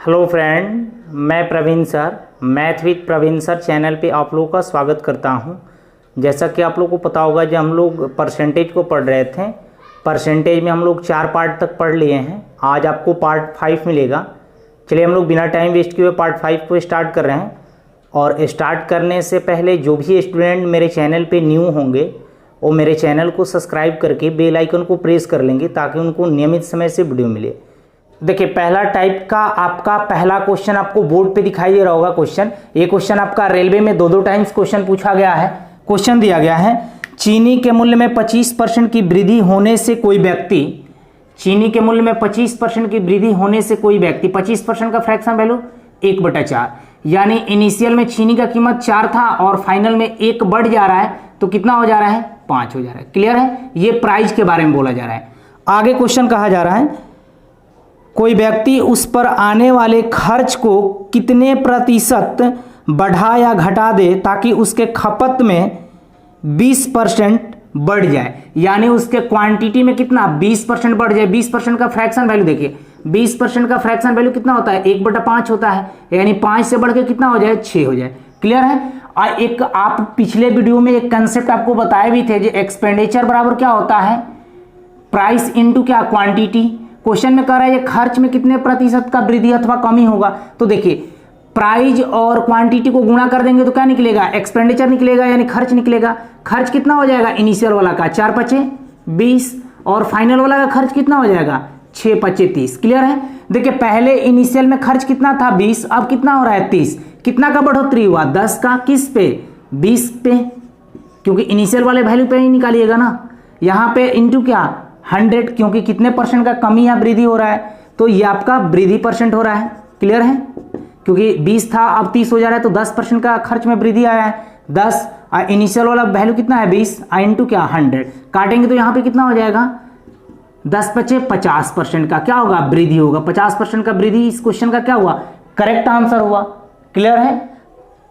Hello friend, मैं Praveen sir math with Praveen sir channel पे आप लोगों का स्वागत करता हूं। जैसा कि आप लोगों को पता होगा, जब हम लोग परसेंटेज को पढ़ रहे थे, परसेंटेज में हम लोग 4 पार्ट तक पढ़ लिए हैं। आज आपको पार्ट 5 मिलेगा। चलिए हम लोग बिना टाइम वेस्ट किए हुए पार्ट 5 को स्टार्ट कर रहे हैं। और स्टार्ट करने से पहले जो भी स्टूडेंट मेरे चैनल पर न्यू होंगे वो मेरे चैनल को सब्सक्राइब करके बेल आइकन को प्रेस कर लेंगे ताकि उनको नियमित समय से वीडियो मिले। देखिए, पहला टाइप का आपका पहला क्वेश्चन आपको बोर्ड पे दिखाई दे रहा होगा। क्वेश्चन ये क्वेश्चन आपका रेलवे में दो टाइम्स क्वेश्चन पूछा गया है। क्वेश्चन दिया गया है, चीनी के मूल्य में 25% की वृद्धि होने से कोई व्यक्ति, चीनी के मूल्य में 25% की वृद्धि होने से कोई व्यक्ति 25% का फ्रैक्शन वैल्यू 1/4, यानी इनिशियल में चीनी का कीमत 4 था और फाइनल में 1 बढ़ जा रहा है तो कितना हो जा रहा है, 5 हो जा रहा है। क्लियर है, ये प्राइस के बारे में बोला जा रहा है। आगे क्वेश्चन कहा जा रहा है, कोई व्यक्ति उस पर आने वाले खर्च को कितने प्रतिशत बढ़ा या घटा दे ताकि उसके खपत में 20% बढ़ जाए, यानी उसके क्वांटिटी में कितना 20% बढ़ जाए। 20% का फ्रैक्शन वैल्यू देखिए, 20% का फ्रैक्शन वैल्यू कितना होता है, 1/5 होता है, यानी 5 से बढ़ के कितना हो जाए, 6 हो जाए। क्लियर है। एक आप पिछले वीडियो में एक कंसेप्ट आपको बताए भी थे, जो एक्सपेंडिचर बराबर क्या होता है, प्राइस इनटू क्या, क्वांटिटी। क्वेश्चन में कह रहा है ये खर्च में कितने प्रतिशत का वृद्धि अथवा कमी होगा। तो देखिए, प्राइस और क्वांटिटी को गुणा कर देंगे तो क्या निकलेगा, एक्सपेंडिचर निकलेगा, यानी खर्च निकलेगा। खर्च कितना हो जाएगा इनिशियल वाला का, 4×5 = 20, और फाइनल वाला का खर्च कितना हो जाएगा, 6×5 = 30। क्लियर है। देखिए, पहले इनिशियल में खर्च कितना था, 20, अब कितना हो रहा है, 30। कितना का बढ़ोतरी हुआ, 10 का, किस पे, 20 पे, क्योंकि इनिशियल वाले वैल्यू पे ही निकालिएगा ना। यहाँ पे इंटू क्या, 100, क्योंकि कितने परसेंट का कमी या वृद्धि हो रहा है, तो ये आपका वृद्धि परसेंट हो रहा है। क्लियर है, क्योंकि 20 था अब 30 हो जा रहा है तो 10% का खर्च में वृद्धि आया है। 10 इनिशियल वाला वैल्यू कितना है, 20 इंटू क्या, 100 काटेंगे तो यहाँ पे कितना हो जाएगा, 10×5 = 50% का क्या होगा, वृद्धि होगा। 50% का वृद्धि इस क्वेश्चन का क्या हुआ, करेक्ट आंसर हुआ। क्लियर है।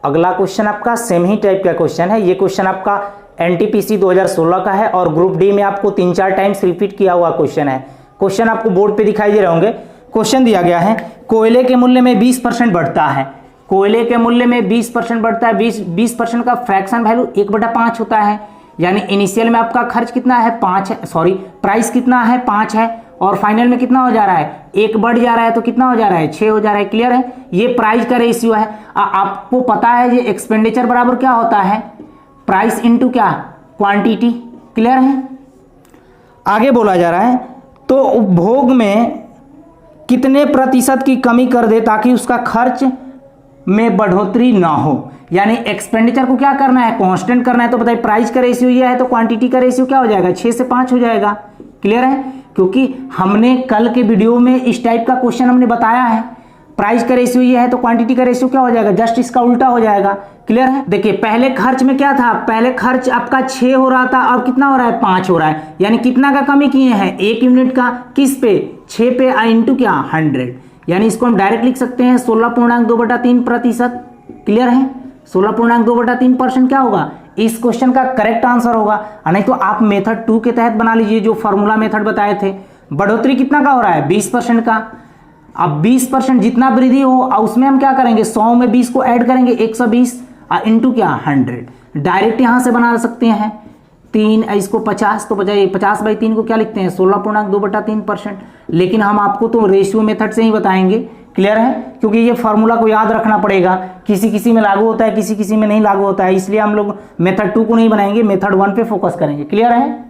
अगला क्वेश्चन आपका सेम ही टाइप का क्वेश्चन है। ये क्वेश्चन आपका एनटीपीसी 2016 का है और ग्रुप डी में आपको 3-4 टाइम्स रिपीट किया हुआ क्वेश्चन है। क्वेश्चन आपको बोर्ड पे दिखाई दे रहे होंगे। क्वेश्चन दिया गया है, कोयले के मूल्य में 20% बढ़ता है। कोयले के मूल्य में 20% बढ़ता है। 20% का फ्रैक्शन वैल्यू 1/5 होता है, यानी इनिशियल में आपका खर्च कितना है, 5 है, सॉरी प्राइस कितना है, 5 है, और फाइनल में कितना हो जा रहा है, 1 बढ़ जा रहा है तो कितना हो जा रहा है, 6 हो जा रहा है। क्लियर है, ये प्राइस का रेशियो है। आपको पता है ये एक्सपेंडिचर बराबर क्या होता है, प्राइस इनटू क्या, क्वांटिटी। क्लियर है। आगे बोला जा रहा है, तो उपभोग में कितने प्रतिशत की कमी कर दे ताकि उसका खर्च में बढ़ोतरी ना हो, यानी एक्सपेंडिचर को क्या करना है, कांस्टेंट करना है। तो बताइए, प्राइस का रेशियो ये है तो क्वांटिटी का रेशियो क्या हो जाएगा, 6 से 5 हो जाएगा। क्लियर है, क्योंकि हमने कल के वीडियो में इस टाइप का क्वेश्चन हमने बताया है, प्राइस का रेशियो ये है तो क्वांटिटी का रेशियो क्या हो जाएगा, जस्ट इसका उल्टा हो जाएगा। क्लियर है। देखिए, पहले खर्च में क्या था, पहले खर्च आपका 6 हो रहा था, अब कितना हो रहा है, 5 हो रहा है, यानी कितना का कमी किए हैं, 1 यूनिट का, किस पे, 6 पे इंटू क्या, 100, यानी इसको हम डायरेक्ट लिख सकते हैं 16.2/3%। क्लियर है, 16.2/3% क्या होगा, इस क्वेश्चन का करेक्ट आंसर होगा। नहीं तो आप मेथड 2 के तहत बना लीजिए, जो फॉर्मूला मेथड बताए थे। बढ़ोतरी कितना का हो रहा है, 20% का। अब 20% जितना वृद्धि हो उसमें हम क्या करेंगे, 100 में 20 को ऐड करेंगे, 120 इंटू क्या, 100। डायरेक्ट यहां से बना सकते हैं 3, इसको 50, तो 50/3 को क्या लिखते हैं, 16.2/3%। लेकिन हम आपको तो रेशियो मेथड से ही बताएंगे। क्लियर है, क्योंकि ये फॉर्मूला को याद रखना पड़ेगा, किसी किसी में लागू होता है, किसी किसी में नहीं लागू होता है, इसलिए हम लोग मेथड 2 को नहीं बनाएंगे, मेथड 1 पे फोकस करेंगे। क्लियर है।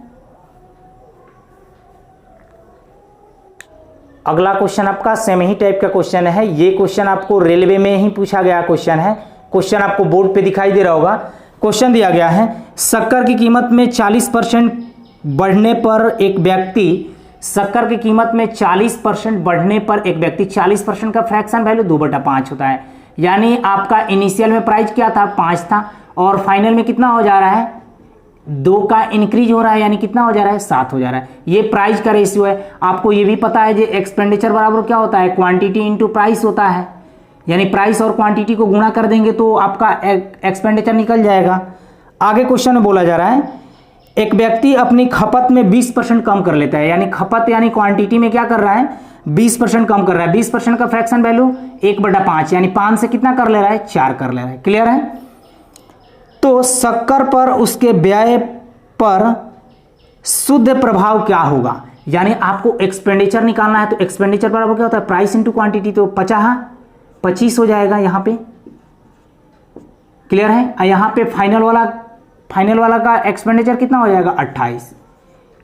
अगला क्वेश्चन आपका सेम ही टाइप का क्वेश्चन है। ये क्वेश्चन आपको रेलवे में ही पूछा गया क्वेश्चन है। क्वेश्चन आपको बोर्ड पे दिखाई दे रहा होगा। क्वेश्चन दिया गया है, शक्कर की कीमत में 40% बढ़ने पर एक व्यक्ति, शक्कर की कीमत में 40% बढ़ने पर एक व्यक्ति 40% का फ्रैक्शन वैल्यू 2/5 होता है, यानी आपका इनिशियल में प्राइस क्या था, 5 था, और फाइनल में कितना हो जा रहा है, 2 का इंक्रीज हो रहा है, यानी कितना हो जा रहा है, 7 हो जा रहा है। ये प्राइस का रेशियो है। आपको ये भी पता है, ये एक्सपेंडिचर बराबर क्या होता है, क्वांटिटी इनटू प्राइस होता है, यानी प्राइस और क्वांटिटी को गुणा कर देंगे तो आपका एक्सपेंडिचर निकल जाएगा। आगे क्वेश्चन में बोला जा रहा है, एक व्यक्ति अपनी खपत में 20% कम कर लेता है, यानी खपत यानी क्वांटिटी में क्या कर रहा है 20% कम कर रहा है। 20% का फ्रैक्शन वैल्यू 1/5, यानी 5 से कितना कर ले रहा है 4 कर ले रहा है। क्लियर है। तो शक्कर पर उसके व्यय पर शुद्ध प्रभाव क्या होगा, यानी आपको एक्सपेंडिचर निकालना है। तो एक्सपेंडिचर बराबर क्या होता है प्राइस इंटू क्वांटिटी, तो 25 हो जाएगा यहाँ पे। क्लियर है। यहाँ पे फाइनल वाला का एक्सपेंडिचर कितना हो जाएगा 28।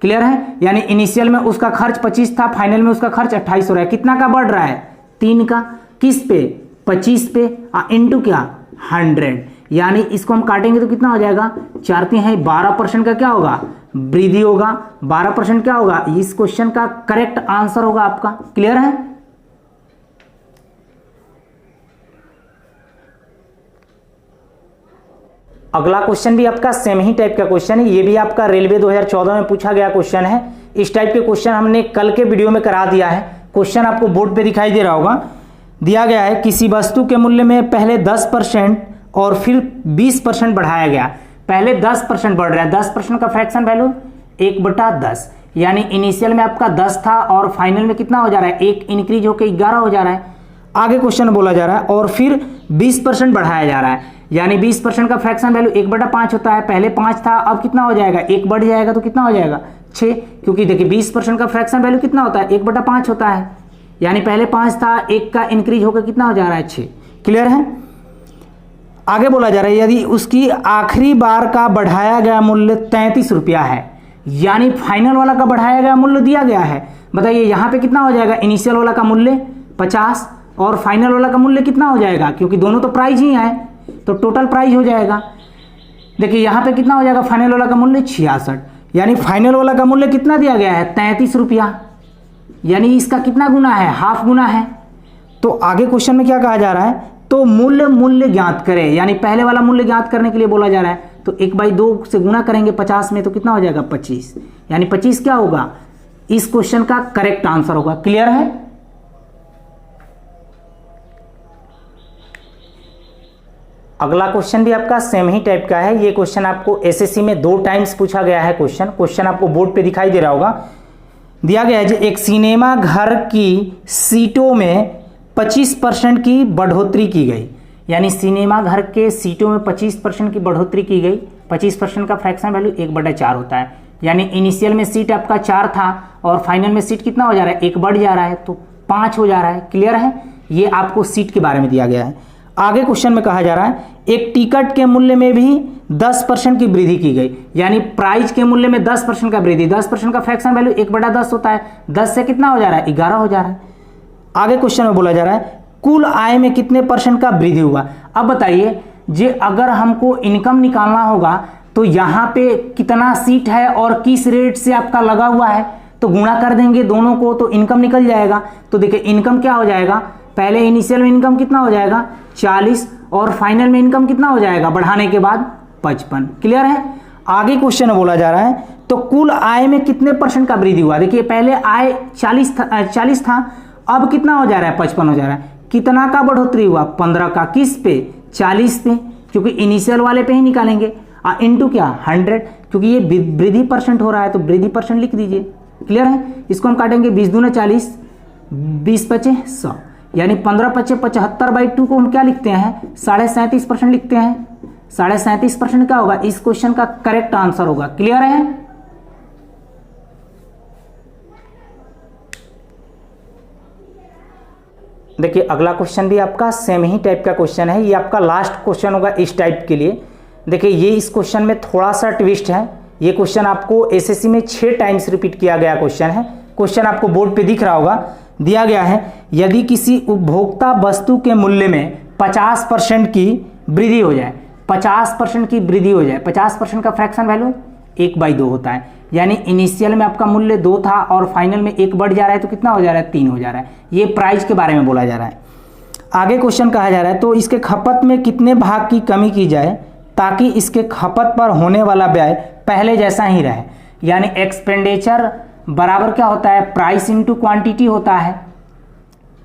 क्लियर है। यानी इनिशियल में उसका खर्च 25 था, फाइनल में उसका खर्च 28 हो रहा है। कितना का बढ़ रहा है 3 का, किस पे 25 पे, इंटू क्या 100, यानी इसको हम काटेंगे तो कितना हो जाएगा 4 है 12% का क्या होगा वृद्धि होगा। 12% क्या होगा, इस क्वेश्चन का करेक्ट आंसर होगा आपका। क्लियर है। अगला क्वेश्चन भी आपका सेम ही टाइप का क्वेश्चन है। ये भी आपका रेलवे 2014 में पूछा गया क्वेश्चन है। इस टाइप के क्वेश्चन हमने कल के वीडियो में करा दिया है। क्वेश्चन आपको बोर्ड पे दिखाई दे रहा होगा। दिया गया है किसी वस्तु के मूल्य में पहले 10% और फिर 20% बढ़ाया गया। पहले 10% बढ़ रहा है, 10% का फ्रैक्शन वैल्यू 1/10, यानी इनिशियल में आपका 10 था और फाइनल में कितना हो जा रहा है 1 इंक्रीज होकर 11 हो जा रहा है। आगे क्वेश्चन बोला जा रहा है और फिर 20% बढ़ाया जा रहा है, यानी 20% का फ्रैक्शन वैल्यू 1/5 होता है। पहले 5 था, अब कितना हो जाएगा 1 बढ़ जाएगा तो कितना हो जाएगा 6, क्योंकि देखिए 20% का फ्रैक्शन वैल्यू कितना होता है 1/5 होता है, यानी पहले 5 था, 1 का इंक्रीज होकर कितना हो जा रहा है 6। क्लियर है। आगे बोला जा रहा है यदि उसकी आखिरी बार का बढ़ाया गया मूल्य 33 रुपया है, यानी फाइनल वाला का बढ़ाया गया मूल्य दिया गया है। बताइए यहाँ पे कितना हो जाएगा, इनिशियल वाला का मूल्य 50 और फाइनल वाला का मूल्य कितना हो जाएगा, क्योंकि दोनों तो प्राइस ही है तो टोटल प्राइस हो जाएगा। देखिए यहाँ पे कितना हो जाएगा, फाइनल वाला का मूल्य 66, यानी फाइनल वाला का मूल्य कितना दिया गया है 33 रुपया, यानी इसका कितना गुना है, हाफ गुना है। तो आगे क्वेश्चन में क्या कहा जा रहा है, तो मूल्य ज्ञात करें, यानी पहले वाला मूल्य ज्ञात करने के लिए बोला जा रहा है। तो 1/2 से गुना करेंगे 50 में तो कितना हो जाएगा 25, यानी 25 क्या होगा, इस क्वेश्चन का करेक्ट आंसर होगा। क्लियर है। अगला क्वेश्चन भी आपका सेम ही टाइप का है। ये क्वेश्चन आपको एसएससी में 2 टाइम्स पूछा गया है। क्वेश्चन आपको बोर्ड पे दिखाई दे रहा होगा। दिया गया है एक सिनेमा घर की सीटों में 25% की बढ़ोतरी की गई, यानी सिनेमा घर के सीटों में 25% की बढ़ोतरी की गई। 25% का फ्रैक्शन वैल्यू 1/4 होता है, यानी इनिशियल में सीट आपका 4 था और फाइनल में सीट कितना हो जा रहा है 1 बढ़ जा रहा है तो 5 हो जा रहा है। क्लियर है। ये आपको सीट के बारे में दिया गया है। आगे क्वेश्चन में कहा जा रहा है एक टिकट के मूल्य में भी 10% की वृद्धि की गई, यानी प्राइस के मूल्य में 10% का वृद्धि। 10% का फ्रैक्शन वैल्यू 1/10 होता है, 10 से कितना हो जा रहा है 11 हो जा रहा है। आगे क्वेश्चन में बोला जा रहा है कुल आय में कितने % का वृद्धि हुआ। अब बताइए जे अगर हमको इनकम निकालना होगा तो यहाँ पे कितना सीट है और किस रेट से आपका लगा हुआ है, तो गुणा कर देंगे दोनों को तो इनकम निकल जाएगा। तो देखिए इनकम क्या हो जाएगा, पहले इनिशियल में इनकम कितना हो जाएगा 40 और फाइनल में इनकम कितना हो जाएगा बढ़ाने के बाद 55। क्लियर है। आगे क्वेश्चन में बोला जा रहा है तो कुल आय में कितने % का वृद्धि हुआ। देखिए पहले आय 40 था, अब कितना हो जा रहा है 55 हो जा रहा है। कितना का बढ़ोतरी हुआ 15 का, किस पे 40 पे, क्योंकि इनिशियल वाले पे ही निकालेंगे। इंटू क्या 100, क्योंकि ये वृद्धि % हो रहा है तो वृद्धि % लिख दीजिए। क्लियर है। इसको हम काटेंगे 20 दूना 40, 20 पचे 100, यानी 15 पचे 75/2 को हम क्या लिखते हैं 37.5% लिखते हैं। 37.5% क्या होगा, इस क्वेश्चन का करेक्ट आंसर होगा। क्लियर है। देखिए अगला क्वेश्चन भी आपका सेम ही टाइप का क्वेश्चन है। ये आपका लास्ट क्वेश्चन होगा इस टाइप के लिए। देखिए ये इस क्वेश्चन में थोड़ा सा ट्विस्ट है। ये क्वेश्चन आपको एसएससी में 6 टाइम्स रिपीट किया गया क्वेश्चन है। क्वेश्चन आपको बोर्ड पे दिख रहा होगा। दिया गया है यदि किसी उपभोक्ता वस्तु के मूल्य में 50% की वृद्धि हो जाए, 50% की वृद्धि हो जाए, 50% का फ्रैक्शन वैल्यू 1/2 होता है, यानी इनिशियल में आपका मूल्य 2 था और फाइनल में 1 बढ़ जा रहा है तो कितना हो जा रहा है 3 हो जा रहा है। ये प्राइस के बारे में बोला जा रहा है। आगे क्वेश्चन कहा जा रहा है तो इसके खपत में कितने भाग की कमी की जाए ताकि इसके खपत पर होने वाला व्यय पहले जैसा ही रहे, यानी एक्सपेंडिचर बराबर क्या होता है प्राइस इंटू क्वांटिटी होता है।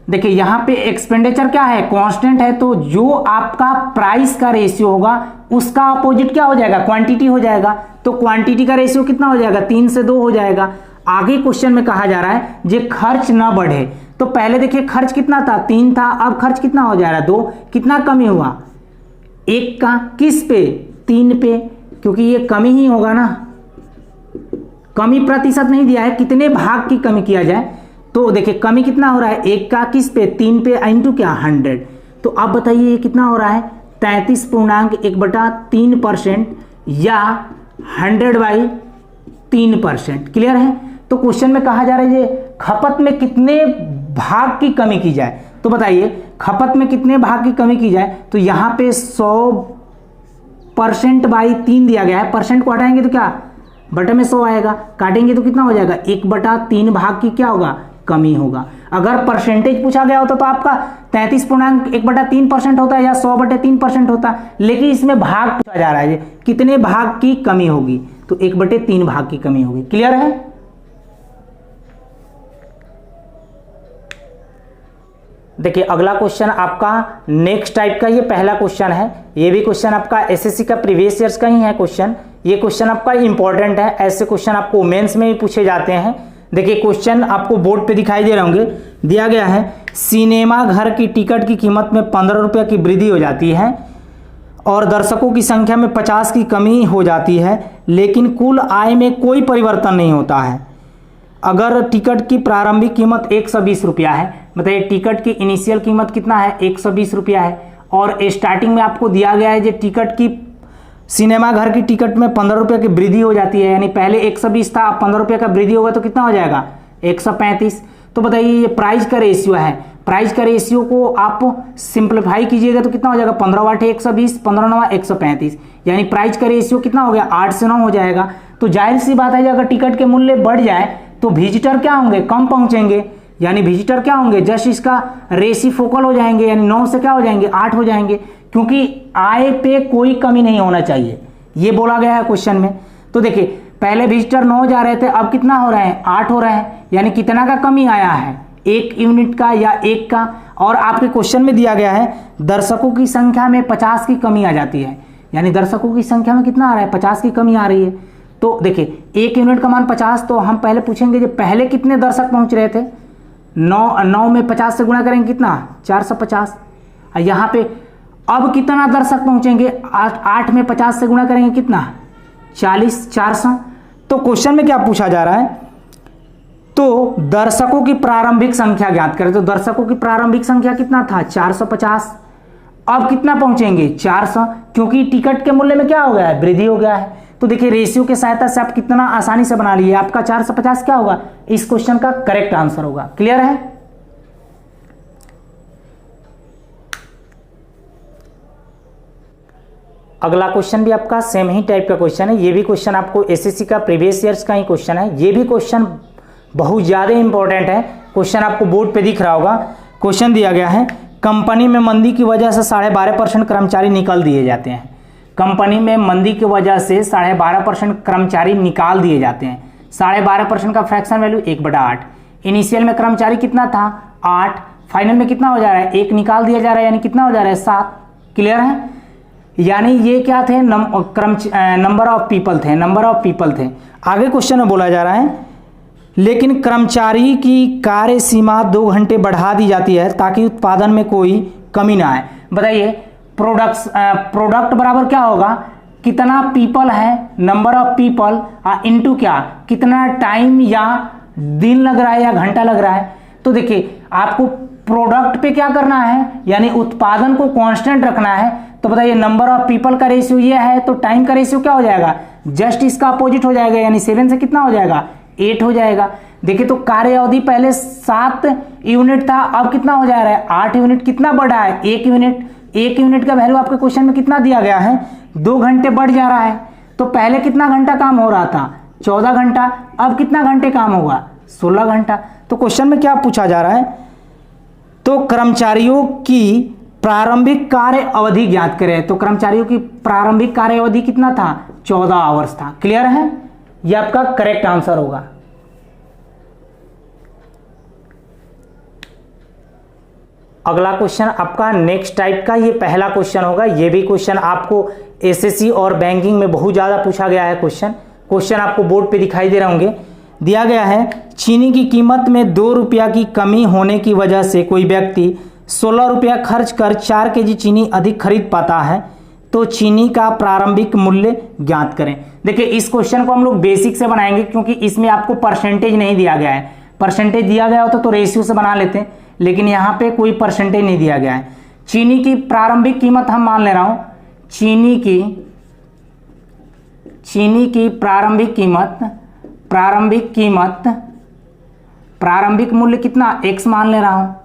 देखिए यहाँ पे एक्सपेंडिचर क्या है कांस्टेंट है, तो जो आपका प्राइस का रेशियो होगा उसका अपोजिट क्या हो जाएगा, क्वांटिटी हो जाएगा। तो क्वांटिटी का रेशियो कितना हो जाएगा, 3 से 2 हो जाएगा। आगे क्वेश्चन में कहा जा रहा है जे खर्च ना बढ़े, तो पहले देखिए खर्च कितना था, 3 था, अब खर्च कितना हो जा रहा है, 2। कितना कमी हुआ, 1 का, किस पे, 3 पे, क्योंकि ये कमी ही होगा ना, कमी प्रतिशत नहीं दिया है, कितने भाग की कमी किया जाए। तो देखिए कमी कितना हो रहा है, 1 का, किस पे, 3 पे, इंटू क्या, 100। तो अब बताइए ये कितना हो रहा है, 33.1/3% या 100/3%। क्लियर है। तो क्वेश्चन में कहा जा रहा है ये खपत में कितने भाग की कमी की जाए। तो बताइए खपत में कितने भाग की कमी की जाए, तो यहां पे 100%/3 दिया गया है। परसेंट को हटाएंगे तो क्या, बटे में 100 आएगा, काटेंगे तो कितना हो जाएगा, 1/3 भाग की क्या होगा, कमी होगा। अगर परसेंटेज पूछा गया होता तो आपका 33.1/3% होता है या 100/3% होता, लेकिन इसमें भाग पूछा जा रहा है कितने भाग की कमी होगी, तो 1/3 भाग की कमी होगी। क्लियर है। देखिए अगला क्वेश्चन आपका नेक्स्ट टाइप का, ये पहला क्वेश्चन है, ये भी क्वेश्चन आपका एसएससी का प्रीवियस ईयर्स का ही है क्वेश्चन। ये क्वेश्चन आपका इंपॉर्टेंट है, ऐसे क्वेश्चन आपको मेंस में भी पूछे जाते हैं। देखिए क्वेश्चन आपको बोर्ड पे दिखाई दे रहे होंगे, दिया गया है सिनेमा घर की टिकट की कीमत में 15 रुपये की वृद्धि हो जाती है और दर्शकों की संख्या में 50 की कमी हो जाती है, लेकिन कुल आय में कोई परिवर्तन नहीं होता है। अगर टिकट की प्रारंभिक कीमत 120 रुपया है, बताइए टिकट की इनिशियल कीमत कितना है, 120 रुपया है, और स्टार्टिंग में आपको दिया गया है जो टिकट की सिनेमा घर की टिकट में 15 रुपये की वृद्धि हो जाती है, यानी पहले 120 था, अब 15 रुपये का वृद्धि होगा तो कितना हो जाएगा, 135। तो बताइए ये प्राइस का रेशियो है, प्राइस का रेशियो को आप सिंप्लीफाई कीजिएगा तो कितना हो जाएगा, 15/8 120, 15×9 135, यानी प्राइस का रेशियो कितना हो गया, 8 से 9 हो जाएगा। तो जाहिर सी बात है अगर टिकट के मूल्य बढ़ जाए तो विजिटर क्या होंगे, कम पहुंचेंगे, यानी विजिटर क्या होंगे, जस्ट इसका रेसिप्रोकल हो जाएंगे, यानी 9 से क्या हो जाएंगे, 8 हो जाएंगे, क्योंकि आय पे कोई कमी नहीं होना चाहिए, ये बोला गया है क्वेश्चन में। तो देखिए पहले विजिटर 9 जा रहे थे, अब कितना हो रहे हैं, 8 हो रहे हैं, यानी कितना का कमी आया है, 1 यूनिट का या 1 का। और आपके क्वेश्चन में दिया गया है दर्शकों की संख्या में 50 की कमी आ जाती है, यानी दर्शकों की संख्या में कितना आ रहा है, 50 की कमी आ रही है। तो देखिए 1 यूनिट का मान 50, तो हम पहले पूछेंगे जो पहले कितने दर्शक पहुंच रहे थे, 9 में 50 से गुणा करेंगे कितना, 450। यहाँ पे अब कितना दर्शक पहुंचेंगे, 8 में 50 से गुणा करेंगे कितना, 40, 400। तो क्वेश्चन में क्या पूछा जा रहा है, तो दर्शकों की प्रारंभिक संख्या ज्ञात करें। तो दर्शकों की प्रारंभिक संख्या कितना था, 450, अब कितना पहुंचेंगे, 400, क्योंकि टिकट के मूल्य में क्या हो गया है, वृद्धि हो गया है। तो देखिए रेशियो के सहायता से आप कितना आसानी से बना लिए, आपका 450 क्या होगा, इस क्वेश्चन का करेक्ट आंसर होगा। क्लियर है। अगला क्वेश्चन भी आपका सेम ही टाइप का क्वेश्चन है, ये भी क्वेश्चन आपको एसएससी का प्रीवियस ईयर्स का ही क्वेश्चन है। ये भी क्वेश्चन बहुत ज़्यादा इंपॉर्टेंट है, क्वेश्चन आपको बोर्ड पे दिख रहा होगा। क्वेश्चन दिया गया है कंपनी में मंदी की वजह से 12.5% कर्मचारी निकाल दिए जाते हैं। कंपनी में मंदी की वजह से 12.5% कर्मचारी निकाल दिए जाते हैं। 12.5% का फ्रैक्शन वैल्यू 1/8। इनिशियल में कर्मचारी कितना था, 8, फाइनल में कितना हो जा रहा है, 1 निकाल दिया जा रहा है, यानी कितना हो जा रहा है, 7। क्लियर है। यानी ये क्या थे, नंबर ऑफ पीपल थे, नंबर ऑफ पीपल थे। आगे क्वेश्चन में बोला जा रहा है लेकिन कर्मचारी की कार्य सीमा 2 घंटे बढ़ा दी जाती है ताकि उत्पादन में कोई कमी ना आए। बताइए प्रोडक्ट बराबर क्या होगा, कितना पीपल है, नंबर ऑफ पीपल इनटू क्या, कितना टाइम या दिन लग रहा है या घंटा लग रहा है। तो देखिए आपको प्रोडक्ट पे क्या करना है, यानी उत्पादन को कांस्टेंट रखना है। तो बताइए नंबर ऑफ पीपल का रेशियो ये है, तो टाइम का रेशियो क्या हो जाएगा, जस्ट इसका अपोजिट हो जाएगा, यानी 7 से कितना हो जाएगा, 8 हो जाएगा। देखिए तो कार्य अवधि पहले 7 यूनिट था, अब कितना हो जा रहा है, 8 यूनिट। कितना बढ़ा है, 1 यूनिट। 1 यूनिट का वैल्यू आपके क्वेश्चन में कितना दिया गया है, 2 घंटे बढ़ जा रहा है। तो पहले कितना घंटा काम हो रहा था, 14 घंटा, अब कितना घंटे काम होगा, 16 घंटा। तो क्वेश्चन में क्या पूछा जा रहा है, तो कर्मचारियों की प्रारंभिक कार्य अवधि ज्ञात करें। तो कर्मचारियों की प्रारंभिक कार्य अवधि कितना था, 14 आवर्स था। क्लियर है, यह आपका करेक्ट आंसर होगा। अगला क्वेश्चन आपका नेक्स्ट टाइप का, ये पहला क्वेश्चन होगा। ये भी क्वेश्चन आपको एसएससी और बैंकिंग में बहुत ज़्यादा पूछा गया है। क्वेश्चन आपको बोर्ड पे दिखाई दे रहे होंगे। दिया गया है चीनी की कीमत में 2 रुपया की कमी होने की वजह से कोई व्यक्ति 16 रुपया खर्च कर 4 केजी चीनी अधिक खरीद पाता है, तो चीनी का प्रारंभिक मूल्य ज्ञात करें। देखिए इस क्वेश्चन को हम लोग बेसिक से बनाएंगे, क्योंकि इसमें आपको परसेंटेज नहीं दिया गया है। परसेंटेज दिया गया होता तो रेशियो से बना लेते हैं, लेकिन यहाँ पे कोई परसेंटेज नहीं दिया गया है। चीनी की प्रारंभिक कीमत हम मान ले रहा हूँ, चीनी की प्रारंभिक मूल्य कितना, x मान ले रहा हूँ।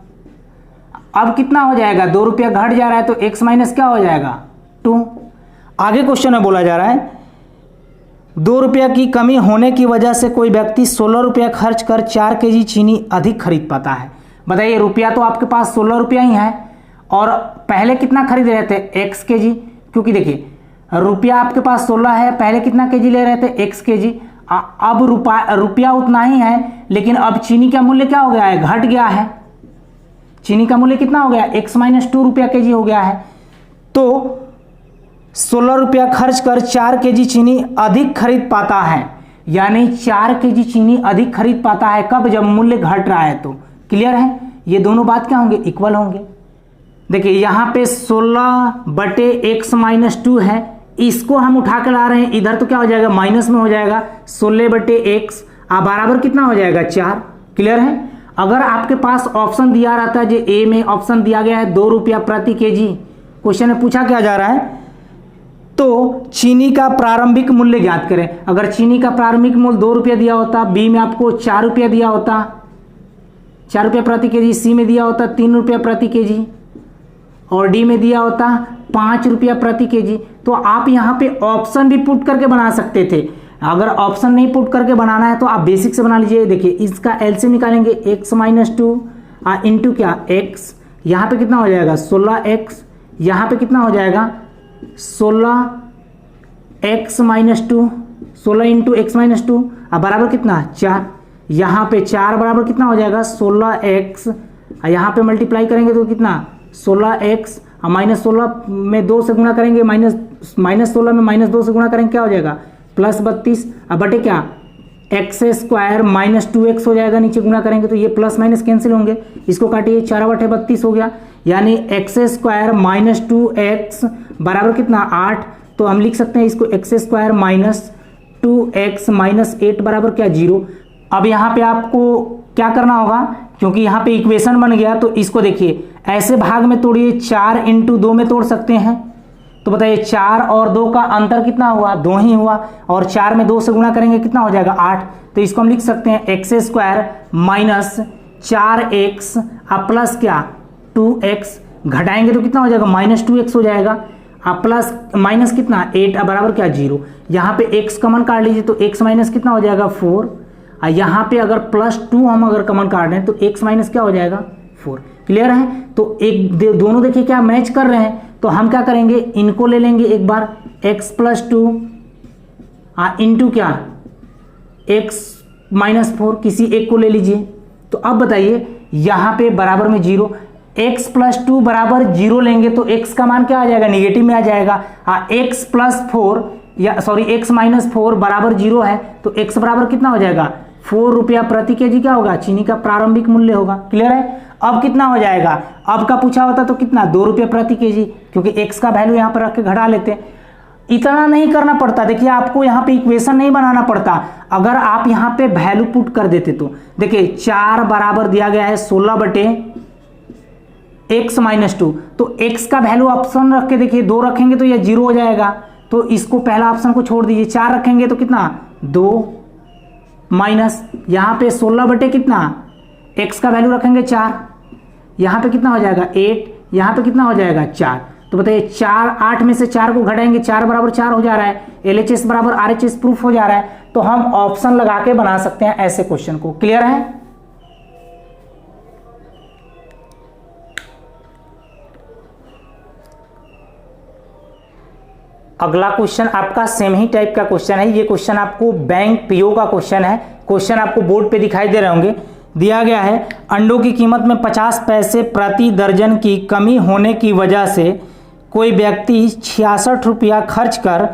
अब कितना हो जाएगा, 2 रुपया घट जा रहा है तो x माइनस क्या हो जाएगा, 2। आगे क्वेश्चन में बोला जा रहा है 2 रुपया की कमी होने की वजह से कोई व्यक्ति 16 रुपया खर्च कर 4 केजी चीनी अधिक खरीद पाता है। बताइए रुपया तो आपके पास 16 रुपया ही है, और पहले कितना खरीद रहे थे, x केजी। क्योंकि देखिए रुपया आपके पास 16 है, पहले कितना केजी ले रहे थे, x केजी। अब रुपया उतना ही है, लेकिन अब चीनी का मूल्य क्या हो गया है, घट गया है। चीनी का मूल्य कितना हो गया, x माइनस 2 रुपया केजी हो गया है। तो 16 रुपया खर्च कर 4 केजी चीनी अधिक खरीद पाता है, यानी 4 केजी चीनी अधिक खरीद पाता है। कब, जब मूल्य घट रहा है। तो क्लियर है, ये दोनों बात क्या होंगे, इक्वल होंगे। देखिए यहाँ पे 16/x माइनस 2 है, इसको हम उठा कर ला रहे हैं इधर, तो क्या हो जाएगा, माइनस में हो जाएगा। 16/x बराबर कितना हो जाएगा, 4। क्लियर है। अगर आपके पास ऑप्शन दिया रहता है, जो ए में ऑप्शन दिया गया है 2 रुपया प्रति केजी, क्वेश्चन में पूछा क्या जा रहा है, तो चीनी का प्रारंभिक मूल्य ज्ञात करें। अगर चीनी का प्रारंभिक मूल्य 2 रुपया दिया होता, बी में आपको 4 रुपया दिया होता, 4 रुपया प्रति केजी, सी में दिया होता 3 रुपया प्रति केजी, और डी में दिया होता 5 रुपया प्रति केजी, तो आप यहाँ पे ऑप्शन भी पुट करके बना सकते थे। अगर ऑप्शन नहीं पुट करके बनाना है तो आप बेसिक से बना लीजिए। देखिए इसका एलसीएम निकालेंगे, x माइनस 2 इंटू क्या, x, यहाँ पे कितना हो जाएगा 16x, यहाँ पे कितना हो जाएगा 16x minus 2, 16 into x minus 2 बराबर कितना 4। यहाँ पे 4 बराबर कितना हो जाएगा 16x, यहाँ पे मल्टीप्लाई करेंगे तो कितना 16x, माइनस 16 में 2 से गुणा करेंगे, माइनस 16 में माइनस 2 से गुणा करेंगे, क्या हो जाएगा प्लस 32। अब बटे क्या, एक्स स्क्वायर माइनस 2x हो जाएगा, नीचे गुणा करेंगे तो ये प्लस माइनस कैंसिल होंगे, इसको काटिए, 4/32 हो गया। यानी एक्स स्क्वायर माइनस 2x बराबर कितना 8। तो हम लिख सकते हैं इसको x square minus 2x minus 8 बराबर क्या 0। अब यहाँ पे आपको क्या करना होगा, क्योंकि यहाँ पे इक्वेशन बन गया, तो इसको देखिए ऐसे भाग में तोड़िए, 4 इंटू 2 में तोड़ सकते हैं। तो बताइए 4 और 2 का अंतर कितना हुआ, 2 ही हुआ, और 4 में 2 से गुणा करेंगे कितना हो जाएगा 8। तो इसको हम लिख सकते हैं x square minus 4x plus क्या 2x, घटाएंगे तो कितना हो जाएगा माइनस 2x हो जाएगा, प्लस माइनस कितना 8 बराबर क्या 0। यहाँ पे x कॉमन काट लीजिए तो x माइनस कितना हो जाएगा 4, यहाँ पे अगर प्लस 2 हम अगर कॉमन काट रहे हैं तो x माइनस क्या हो जाएगा 4। क्लियर है। तो एक दोनों देखिए क्या मैच कर रहे हैं, तो हम क्या करेंगे, इनको ले लेंगे एक बार, x प्लस 2 इंटू क्या x माइनस 4, किसी एक को ले लीजिए। तो अब बताइए यहाँ पे बराबर में 0, x प्लस 2 बराबर 0 लेंगे तो x का मान क्या आ जाएगा, निगेटिव में आ जाएगा। x प्लस 4 या सॉरी x माइनस 4 बराबर 0 है, तो x बराबर कितना हो जाएगा 4 रुपया प्रति केजी क्या होगा, चीनी का प्रारंभिक मूल्य होगा। क्लियर है। अब कितना हो जाएगा, अब का पूछा होता तो कितना 2 रुपया प्रति केजी, क्योंकि x का वैल्यू यहाँ पर रख के घटा लेते हैं। इतना नहीं करना पड़ता, देखिए आपको यहाँ पे इक्वेशन नहीं बनाना पड़ता। अगर आप यहाँ पे वैल्यू पुट कर देते तो देखिए 4 बराबर दिया गया है 16/x माइनस 2, तो x का वैल्यू ऑप्शन रख के देखिए 2 रखेंगे तो यह 0 हो जाएगा, तो इसको पहला ऑप्शन को छोड़ दीजिए। 4 रखेंगे तो कितना 2 माइनस यहाँ पे 16 कितना x का वैल्यू रखेंगे 4, यहाँ पे कितना हो जाएगा 8, यहाँ पे कितना हो जाएगा 4। तो बताइए 4 8 में से 4 को घटाएंगे, 4 बराबर 4 हो जा रहा है, LHS बराबर RHS प्रूफ हो जा रहा है। तो हम ऑप्शन लगा के बना सकते हैं ऐसे क्वेश्चन को। क्लियर है। अगला क्वेश्चन आपका सेम ही टाइप का क्वेश्चन है। ये क्वेश्चन आपको बैंक पीओ का क्वेश्चन है। क्वेश्चन आपको बोर्ड पे दिखाई दे रहे होंगे। दिया गया है अंडों की कीमत में 50 पैसे प्रति दर्जन की कमी होने की वजह से कोई व्यक्ति 66 रुपया खर्च कर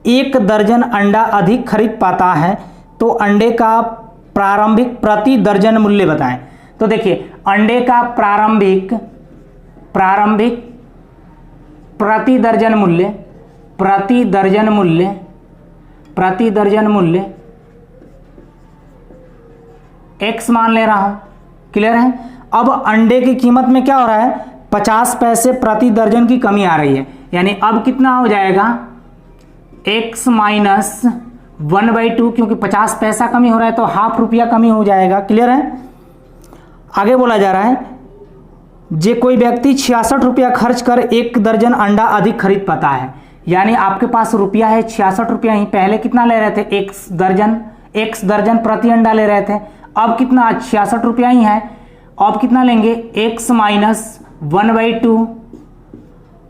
1 दर्जन अंडा अधिक खरीद पाता है, तो अंडे का प्रारंभिक प्रति दर्जन मूल्य बताएं। तो देखिए अंडे का प्रारंभिक प्रति दर्जन मूल्य x मान ले रहा हूं, क्लियर है। अब अंडे की कीमत में क्या हो रहा है, 50 पैसे प्रति दर्जन की कमी आ रही है, यानी अब कितना हो जाएगा x माइनस 1/2, क्योंकि 50 पैसा कमी हो रहा है तो ½ रुपया कमी हो जाएगा, क्लियर है। आगे बोला जा रहा है जे कोई व्यक्ति 66 रुपया खर्च कर 1 दर्जन अंडा अधिक खरीद पाता है, यानी आपके पास रुपया है 66 रुपया ही, पहले कितना ले रहे थे, x दर्जन प्रति अंडा ले रहे थे, अब कितना 66 रुपया ही है, अब कितना लेंगे x माइनस 1/2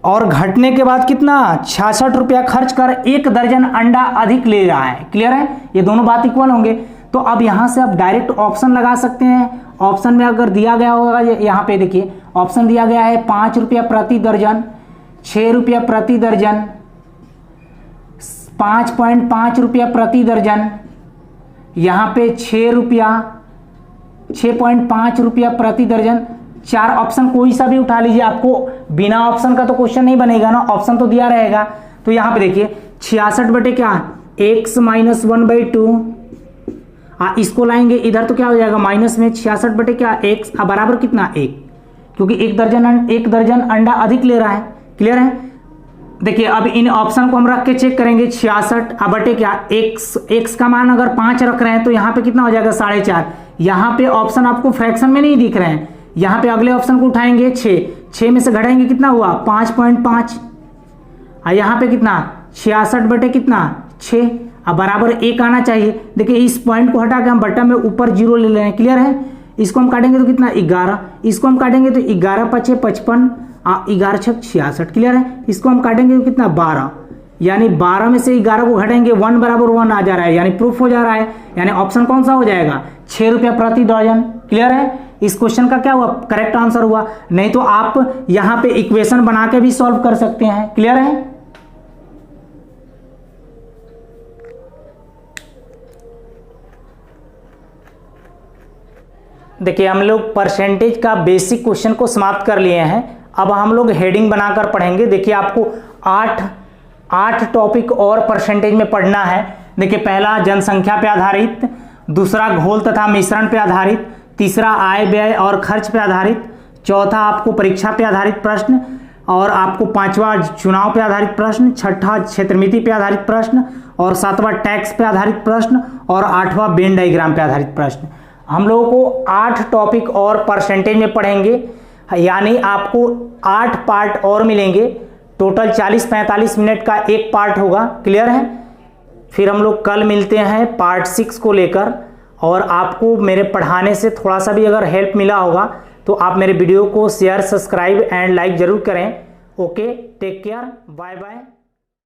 और घटने के बाद कितना 66 रुपया खर्च कर 1 दर्जन अंडा अधिक ले रहा है, क्लियर है। ये दोनों बात इक्वल होंगे, तो अब यहां से आप डायरेक्ट ऑप्शन लगा सकते हैं। ऑप्शन में अगर दिया गया होगा, यहाँ पे देखिए ऑप्शन दिया गया है 5 रुपया प्रति दर्जन, 6 रुपया प्रति दर्जन, 5.5 रुपया प्रति दर्जन, यहाँ पे 6.5 रुपया प्रति दर्जन। 4 ऑप्शन कोई सा भी उठा लीजिए, आपको बिना ऑप्शन का तो क्वेश्चन नहीं बनेगा ना, ऑप्शन तो दिया रहेगा। तो यहाँ पे देखिए 66 बटे क्या x माइनस 1/2, इसको लाएंगे इधर तो क्या हो जाएगा माइनस में 66 बटे क्या x बराबर कितना 1, क्योंकि 1 दर्जन अंडा अधिक ले रहा है, क्लियर है। देखिए अब इन ऑप्शन को हम रख के चेक करेंगे, 66 बटे क्या x का मान अगर 5 रख रहे हैं तो यहाँ पे कितना हो जाएगा 4.5। यहाँ पे ऑप्शन आपको फ्रैक्शन में नहीं दिख रहे हैं, यहाँ पे अगले ऑप्शन को उठाएंगे 6 में से घटाएंगे कितना हुआ 5.5, यहाँ पे कितना 66 बटे कितना 6, अब बराबर 1 आना चाहिए। देखिए इस पॉइंट को हटा के हम बट्टा में ऊपर 0 ले लें, क्लियर है। इसको हम काटेंगे तो कितना 11, इसको हम काटेंगे तो 11 5 55, 11 6 66, क्लियर है। इसको हम काटेंगे तो कितना 12, यानी 12 में से 11 को घटाएंगे 1 बराबर 1 आ जा रहा है, यानी प्रूफ हो जा रहा है, यानी ऑप्शन कौन सा हो जाएगा 6 रुपया प्रति दर्जन, क्लियर है। इस क्वेश्चन का क्या हुआ करेक्ट आंसर हुआ, नहीं तो आप यहां पे इक्वेशन बना के भी सॉल्व कर सकते हैं, क्लियर है। देखिए हम लोग परसेंटेज का बेसिक क्वेश्चन को समाप्त कर लिए हैं, अब हम लोग हेडिंग बनाकर पढ़ेंगे। देखिए आपको 8 टॉपिक और परसेंटेज में पढ़ना है। देखिए पहला जनसंख्या पे आधारित, दूसरा घोल तथा मिश्रण पे आधारित, तीसरा आय व्यय और खर्च पे आधारित, चौथा आपको परीक्षा पे आधारित प्रश्न, और आपको 5वां चुनाव पे आधारित प्रश्न, 6ठा क्षेत्रमिति पे आधारित प्रश्न, और 7वां टैक्स पे आधारित प्रश्न, और 8वां वेन डायग्राम पे आधारित प्रश्न। हम लोगों को 8 टॉपिक और परसेंटेज में पढ़ेंगे, यानी आपको 8 पार्ट और मिलेंगे, टोटल 40-45 मिनट का एक पार्ट होगा, क्लियर है। फिर हम लोग कल मिलते हैं पार्ट 6 को लेकर, और आपको मेरे पढ़ाने से थोड़ा सा भी अगर हेल्प मिला होगा तो आप मेरे वीडियो को शेयर, सब्सक्राइब एंड लाइक जरूर करें। Okay, take care, bye bye.